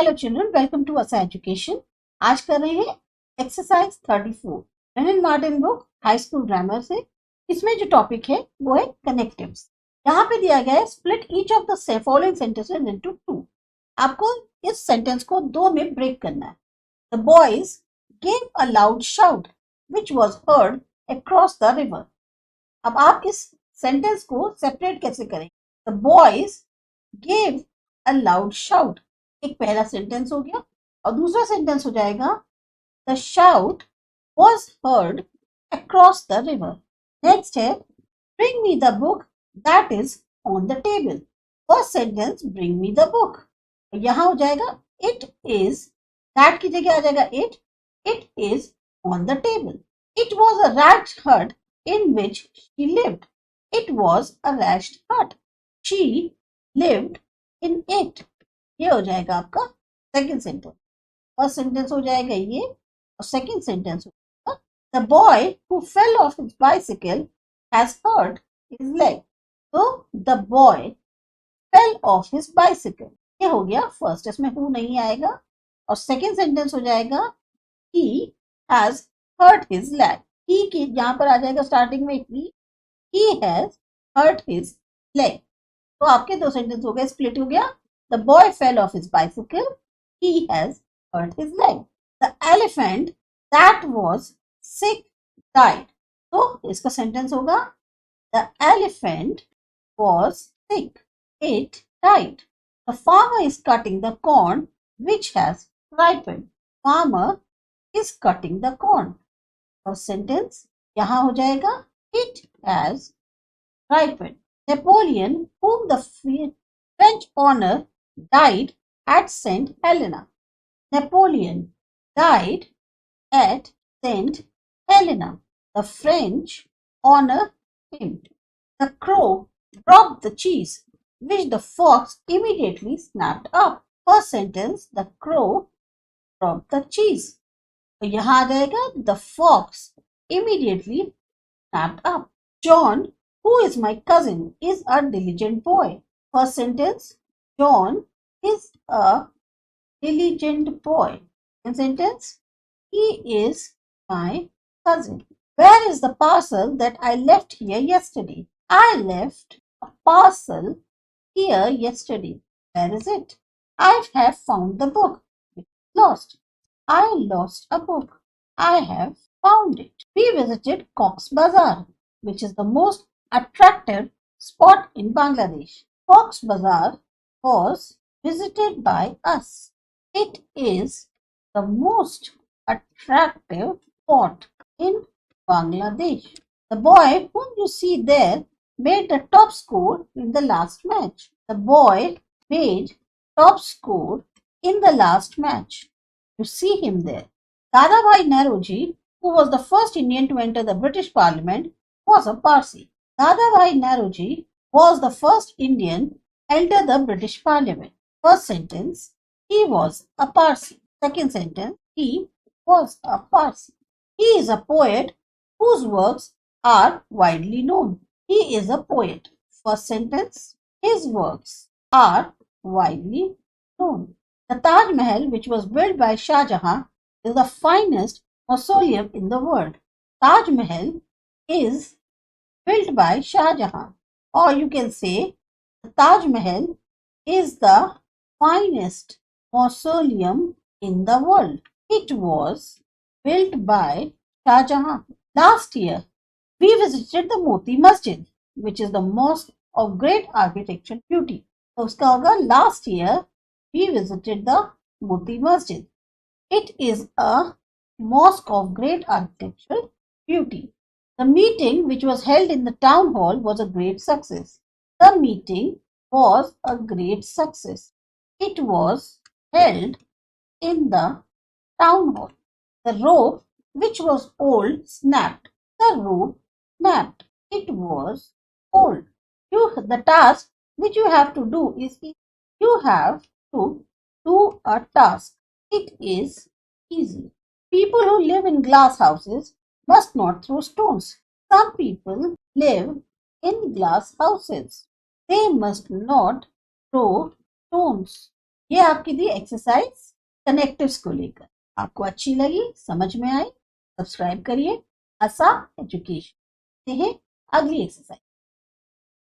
Hello children, welcome to ASA education. आज कर रहे हैं exercise 34 Wren Martin book high school grammar से। इसमें जो टॉपिक है वो है कनेक्टिव्स। यहाँ पे दिया गया है split each of the following sentences into two. आपको इस सेंटेंस को दो में ब्रेक करना है। The boys gave a loud shout which was heard across the river. अब आप इस सेंटेंस को सेपरेट कैसे करेंगे? The boys gave a loud shout, एक पहला सेंटेंस हो गया और दूसरा सेंटेंस हो जाएगा the shout was heard across the river. Next है bring me the book that is on the table. First sentence bring me the book, यहां हो जाएगा इट इज, दैट की जगह आ जाएगा it is on the table. It was a rat हट in which she lived. It was a ratched hut. She lived in it. ये हो जाएगा आपका सेकंड सेंटेंस। फर्स्ट सेंटेंस हो जाएगा ये और सेकंड सेंटेंस हो जाएगा the boy who fell off his bicycle has hurt his leg. तो the boy fell off his bicycle, ये हो गया फर्स्ट, इसमें हु नहीं आएगा। और सेकंड सेंटेंस हो जाएगा he has hurt his leg. He की यहाँ पर आ जाएगा स्टार्टिंग में he has hurt his leg। तो आपके दो सेंटेंस हो गए, स्प्लिट हो गया। The boy fell off his bicycle. He has hurt his leg. The elephant that was sick died. तो इसका सेंटेंस होगा The elephant was sick. It died. The farmer is cutting the corn which has ripened. Farmer is cutting the corn. First sentence यहाँ हो जाएगा It has ripened. Napoleon, whom the French honor, died at St. Helena. Napoleon died at St. Helena. The French honor him. The crow dropped the cheese, which the fox immediately snapped up. First sentence, the crow dropped the cheese. तो यहाँ आ जाएगा the fox immediately snapped up. John, who is my cousin, is a diligent boy. First sentence, John is a diligent boy. Second sentence, he is my cousin. Where is the parcel that I left here yesterday? I left a parcel here yesterday. Where is it? I have found the book. It is lost. I lost a book. I have found it. We visited Cox's Bazar, which is the most attractive spot in Bangladesh. Cox's Bazar was visited by us. It is the most attractive spot in Bangladesh. The boy whom you see there made the top score in the last match. The boy made top score in the last match. You see him there. Dadabhai Naoroji, who was the first Indian to enter the British Parliament, was a Parsi. Dadabhai Naoroji was the first Indian to enter the British Parliament. First sentence, he was a Parsi. Second sentence, he was a Parsi. He is a poet whose works are widely known. He is a poet. First sentence, his works are widely known. The Taj Mahal, which was built by Shah Jahan, is the finest mausoleum in the world. Taj Mahal is built by Shah Jahan, or you can say the Taj Mahal is the finest mausoleum in the world. It was built by Shah Jahan. Last year, we visited the Moti Masjid, which is the mosque of great architectural beauty. So, uska hoga last year we visited the Moti Masjid. It is a mosque of great architectural beauty. The meeting which was held in the town hall was a great success. The meeting was a great success. It was held in the town hall. The rope which was old snapped. The rope snapped. It was old. The task which you have to do is you have to do a task. It is easy. People who live in glass houses must not throw stones. Some people live in glass houses. They must not throw stones. ये आपकी थी exercise connectives को लेकर। आपको अच्छी लगी, समझ में आई, सब्सक्राइब करिए। आसा एजुकेशन। अगली एक्सरसाइज।